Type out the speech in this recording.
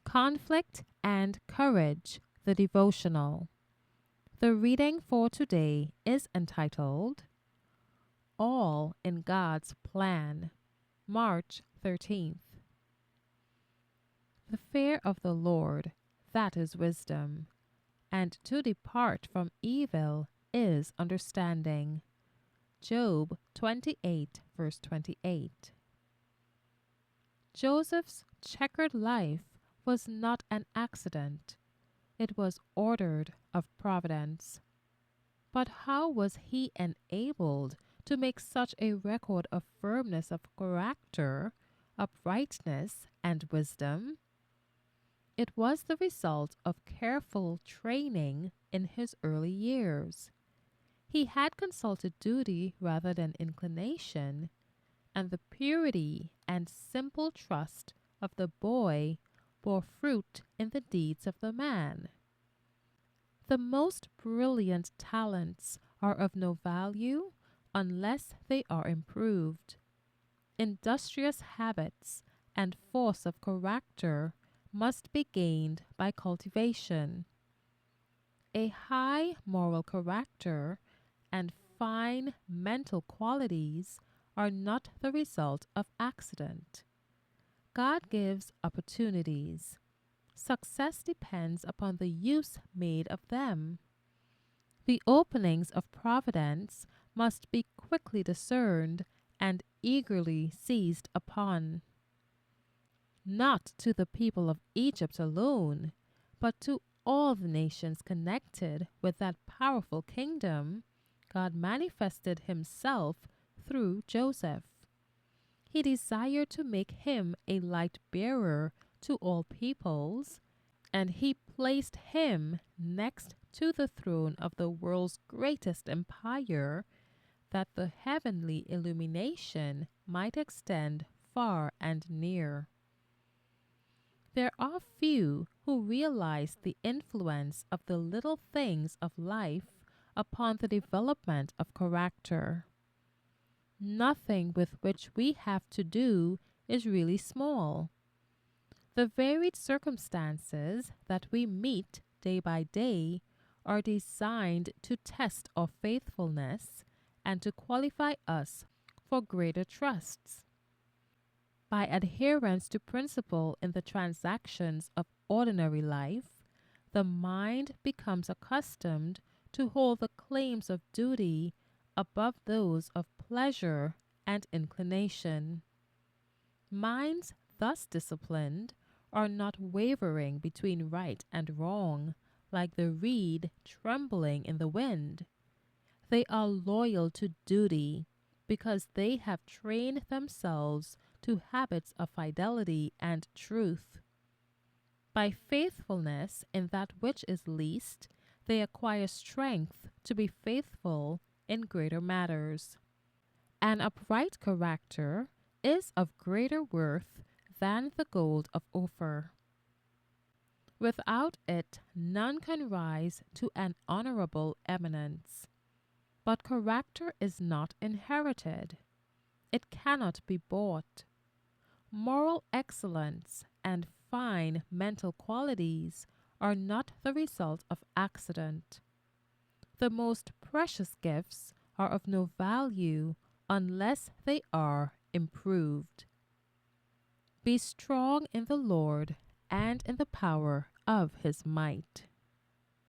Conflict and Courage, the devotional. The reading for today is entitled All in God's Plan, March 13th. The fear of the Lord, that is wisdom, and to depart from evil is understanding. Job 28, verse 28. Joseph's checkered life was not an accident. It was ordered of providence. But how was he enabled to make such a record of firmness of character, uprightness, and wisdom? It was the result of careful training in his early years. He had consulted duty rather than inclination, and the purity and simple trust of the boy bore fruit in the deeds of the man. The most brilliant talents are of no value unless they are improved. Industrious habits and force of character must be gained by cultivation. A high moral character and fine mental qualities are not the result of accident. God gives opportunities. Success depends upon the use made of them. The openings of providence must be quickly discerned and eagerly seized upon. Not to the people of Egypt alone, but to all the nations connected with that powerful kingdom, God manifested himself through Joseph. He desired to make him a light bearer to all peoples, and he placed him next to the throne of the world's greatest empire, that the heavenly illumination might extend far and near. There are few who realize the influence of the little things of life upon the development of character. Nothing with which we have to do is really small. The varied circumstances that we meet day by day are designed to test our faithfulness and to qualify us for greater trusts. By adherence to principle in the transactions of ordinary life, the mind becomes accustomed to hold the claims of duty above those of pleasure and inclination. Minds thus disciplined are not wavering between right and wrong, like the reed trembling in the wind. They are loyal to duty because they have trained themselves to habits of fidelity and truth. By faithfulness in that which is least, they acquire strength to be faithful in greater matters. An upright character is of greater worth than the gold of Ophir. Without it, none can rise to an honorable eminence. But character is not inherited. It cannot be bought. Moral excellence and fine mental qualities are not the result of accident. The most precious gifts are of no value unless they are improved. Be strong in the Lord and in the power of his might.